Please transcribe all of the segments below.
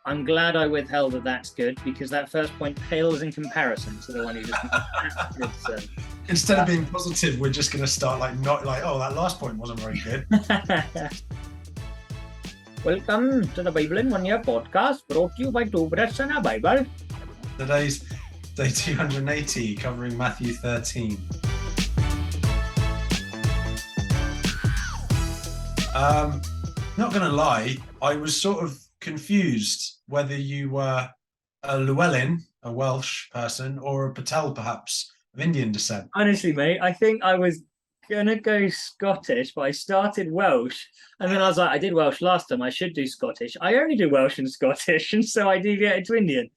I'm glad I withheld that that's good, because that first point pales in comparison to the one you just good, so. Instead of being positive, we're just going to start not like, oh, that last point wasn't very good. Welcome to the Bible in 1 Year podcast, brought to you by two Brits and aBible. Today's day 280, covering Matthew 13. Not going to lie, I was sort of confused whether you were a Llewellyn, a Welsh person, or a Patel, perhaps, of Indian descent. Honestly, mate, I think I was gonna go Scottish, but I started Welsh, and then I was like, I did Welsh last time, I should do Scottish. I only do Welsh and Scottish, and so I deviated to Indian.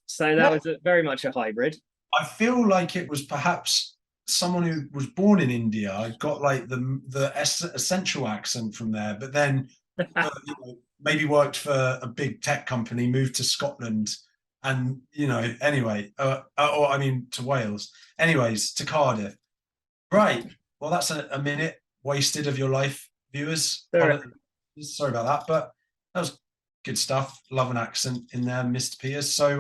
So that was very much a hybrid. I feel like it was perhaps someone who was born in India, got like the essential accent from there, but then maybe worked for a big tech company, moved to Scotland, and anyway, or I mean to Wales, anyways, to Cardiff. Right. Well, that's a minute wasted of your life, viewers. Sorry about that, but that was good stuff. Love an accent in there, Mr. Piers. So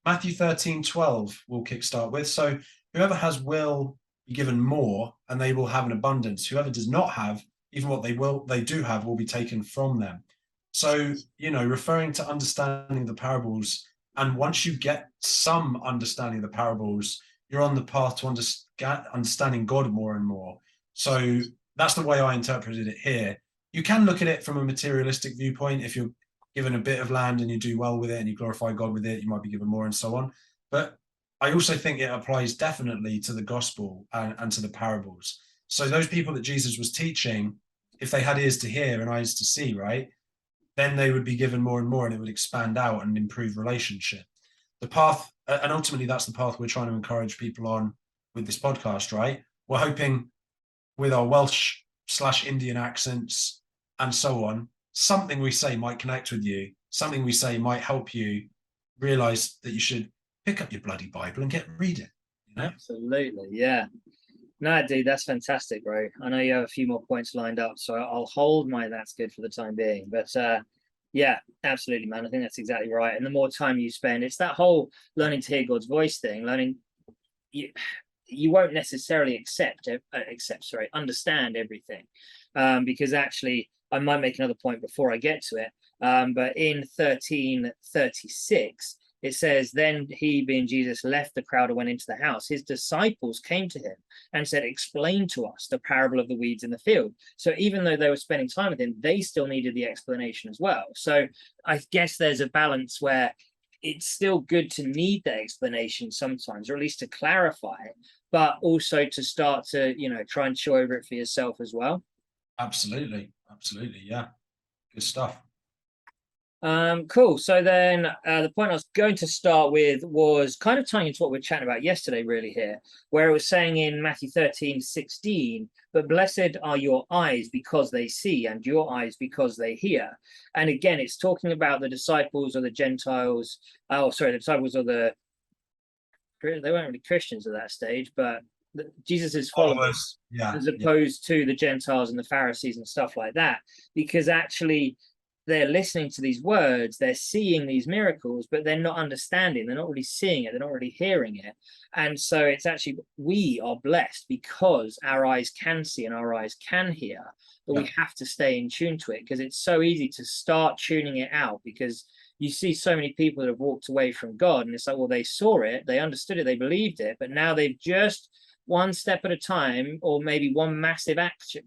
Matthew 13:12 we'll kickstart with. So whoever has will be given more, and they will have an abundance. Whoever does not have, even what they do have will be taken from them. So, referring to understanding the parables, and once you get some understanding of the parables, you're on the path to understanding God more and more. So that's the way I interpreted it here. You can look at it from a materialistic viewpoint. If you're given a bit of land and you do well with it and you glorify God with it, you might be given more and so on. But I also think it applies definitely to the gospel and to the parables. So those people that Jesus was teaching, if they had ears to hear and eyes to see, right, then they would be given more and more, and it would expand out and improve relationship. The path, and ultimately that's the path we're trying to encourage people on with this podcast, right? We're hoping with our Welsh/Indian accents and so on, something we say might connect with you, something we say might help you realize that you should pick up your bloody Bible and get reading. Absolutely, yeah. No, dude, that's fantastic, bro. I know you have a few more points lined up, so I'll hold my that's good for the time being. But yeah, absolutely, man. I think that's exactly right. And the more time you spend, it's that whole learning to hear God's voice thing. Learning, you won't necessarily understand everything, because actually, I might make another point before I get to it. But in 13:36. It says, then he, being Jesus, left the crowd and went into the house. His disciples came to him and said, explain to us the parable of the weeds in the field. So even though they were spending time with him, they still needed the explanation as well. So I guess there's a balance where it's still good to need that explanation sometimes, or at least to clarify it, but also to start to, try and chew over it for yourself as well. Absolutely. Yeah. Good stuff. Cool. So then the point I was going to start with was kind of tying into what we were chatting about yesterday, really, here, where it was saying in Matthew 13:16, but blessed are your eyes because they see, and your eyes because they hear. And again, it's talking about the disciples or the Gentiles. The disciples or they weren't really Christians at that stage, but Jesus's followers, as opposed to the Gentiles and the Pharisees and stuff like that, because actually they're listening to these words, they're seeing these miracles, but they're not understanding, they're not really seeing it, they're not really hearing it. And so it's actually, we are blessed because our eyes can see and our eyes can hear, but we have to stay in tune to it, because it's so easy to start tuning it out, because you see so many people that have walked away from God, and it's like, well, they saw it, they understood it, they believed it, but now they've just one step at a time, or maybe one massive act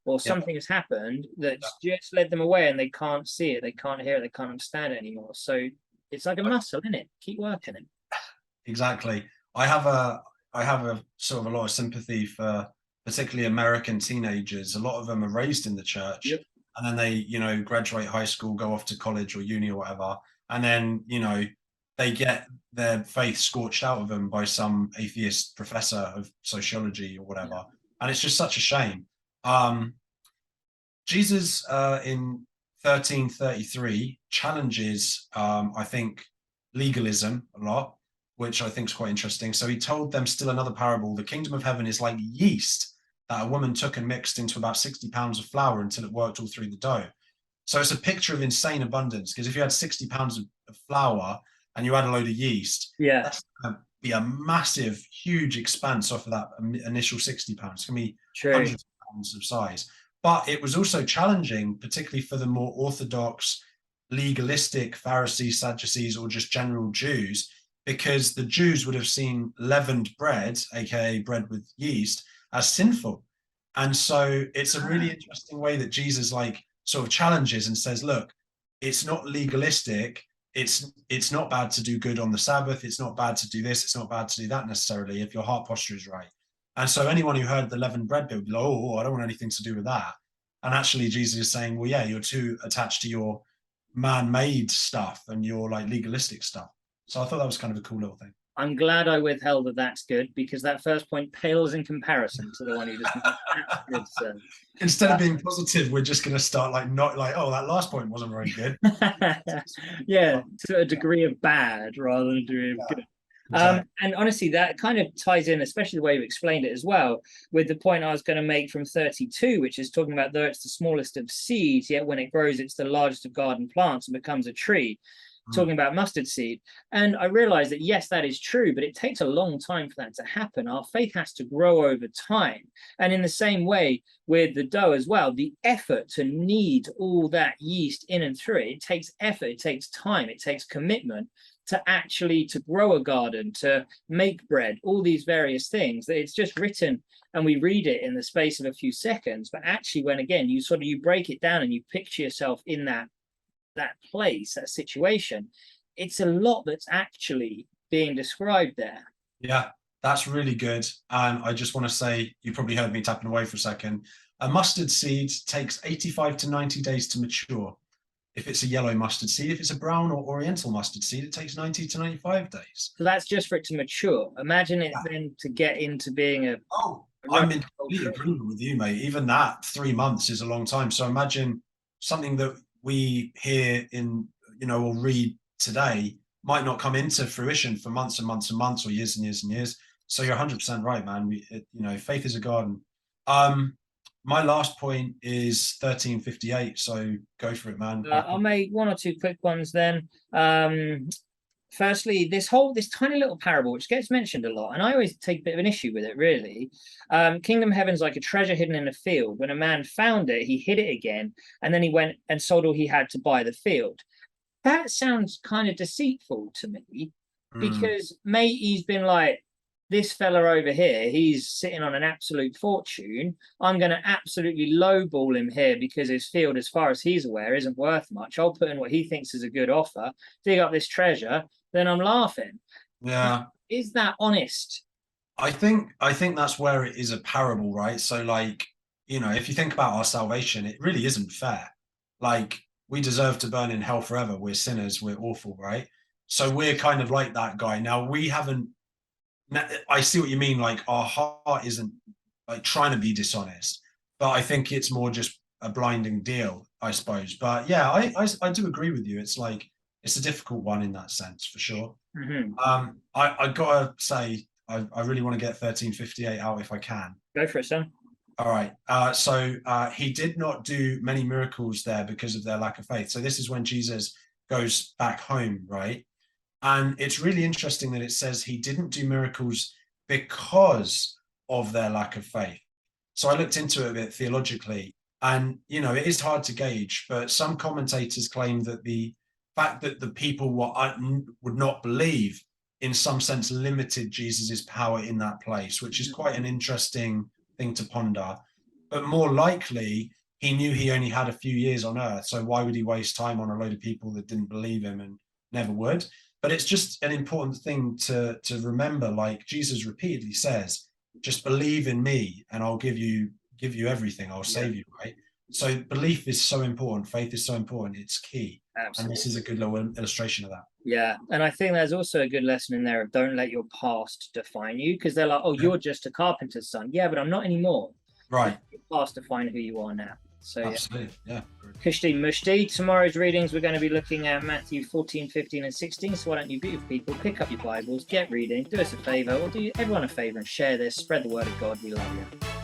or something has happened that's just led them away, and they can't see it, they can't hear it, they can't understand it anymore. So it's like a muscle, isn't it? Keep working it. Exactly. I have a sort of a lot of sympathy for particularly American teenagers. A lot of them are raised in the church, and then they, graduate high school, go off to college or uni or whatever, and then, they get their faith scorched out of them by some atheist professor of sociology or whatever. And it's just such a shame. Jesus in 13:33 challenges, I think, legalism a lot, which I think is quite interesting. So he told them still another parable. The kingdom of heaven is like yeast that a woman took and mixed into about 60 pounds of flour until it worked all through the dough. So it's a picture of insane abundance, because if you had 60 pounds of flour and you add a load of yeast, Yeah. that's going to be a massive, huge expanse off of that initial 60 pounds. It's going to be True. hundreds of pounds of size. But it was also challenging, particularly for the more orthodox, legalistic Pharisees, Sadducees, or just general Jews, because the Jews would have seen leavened bread, aka bread with yeast, as sinful. And so it's a really interesting way that Jesus like sort of challenges and says, look, it's not legalistic. It's not bad to do good on the Sabbath. It's not bad to do this. It's not bad to do that necessarily if your heart posture is right. And so anyone who heard the leavened bread bit would be like, oh, I don't want anything to do with that. And actually Jesus is saying, well, yeah, you're too attached to your man-made stuff and your like legalistic stuff. So I thought that was kind of a cool little thing. I'm glad I withheld that. That's good, because that first point pales in comparison to the one you just made. That's good, so. Instead of being positive, we're just going to start like not like, oh, that last point wasn't very good. Yeah, to a degree of bad rather than a degree of good. Exactly. And honestly, that kind of ties in, especially the way you explained it as well, with the point I was going to make from 32, which is talking about, though it's the smallest of seeds, yet when it grows, it's the largest of garden plants and becomes a tree. Talking about mustard seed. And I realized that, yes, that is true, but it takes a long time for that to happen. Our faith has to grow over time. And in the same way with the dough as well, the effort to knead all that yeast in and through it takes effort, it takes time, it takes commitment to actually to grow a garden, to make bread, all these various things. That it's just written and we read it in the space of a few seconds. But actually, when again you break it down and you picture yourself in that place, that situation, it's a lot that's actually being described there. Yeah, that's really good. And I just want to say, you probably heard me tapping away for a second. A mustard seed takes 85 to 90 days to mature. If it's a yellow mustard seed, if it's a brown or oriental mustard seed, it takes 90 to 95 days. So that's just for it to mature. Imagine it then to get into being I'm in complete agreement with you, mate. Even that 3 months is a long time. So imagine something that we hear in, or read today might not come into fruition for months and months and months, or years and years and years. So you're 100% right, man. Faith is a garden. My last point is 1358. So go for it, man. I'll make one or two quick ones then. Firstly, this tiny little parable, which gets mentioned a lot, and I always take a bit of an issue with it, really. Kingdom heaven's like a treasure hidden in a field. When a man found it, he hid it again, and then he went and sold all he had to buy the field. That sounds kind of deceitful to me, because mate, he's been like, this fella over here, he's sitting on an absolute fortune. I'm going to absolutely lowball him here because his field, as far as he's aware, isn't worth much. I'll put in what he thinks is a good offer, dig up this treasure, then I'm laughing. Yeah. Is that honest? I think that's where it is a parable, right? So like, if you think about our salvation, it really isn't fair. Like, we deserve to burn in hell forever. We're sinners. We're awful, right? So we're kind of like that guy. Now, I see what you mean. Like, our heart isn't like trying to be dishonest, but I think it's more just a blinding deal, I suppose. But yeah, I do agree with you. It's like, it's a difficult one in that sense, for sure. I gotta say, I really want to get 1358 out if I can. Go for it, son. All right. So he did not do many miracles there because of their lack of faith. So this is when Jesus goes back home, right? And it's really interesting that it says he didn't do miracles because of their lack of faith. So I looked into it a bit theologically, and it is hard to gauge, but some commentators claim that the fact that the people would not believe in some sense limited Jesus's power in that place, which is quite an interesting thing to ponder. But more likely, he knew he only had a few years on earth, so why would he waste time on a load of people that didn't believe him and never would? But it's just an important thing to remember. Like, Jesus repeatedly says, just believe in me and I'll give you everything. I'll save you, right? So belief is so important. Faith is so important. It's key. Absolutely. And this is a good little illustration of that. Yeah. And I think there's also a good lesson in there of don't let your past define you, because they're like, oh, you're just a carpenter's son. Yeah, but I'm not anymore. Right. Your past define who you are now. So absolutely, yeah. Kushti Mushti. Tomorrow's readings, we're going to be looking at Matthew 14, 15, and 16. So why don't you beautiful people pick up your Bibles, get reading, do us a favor, or do everyone a favor and share this, spread the word of God. We love you.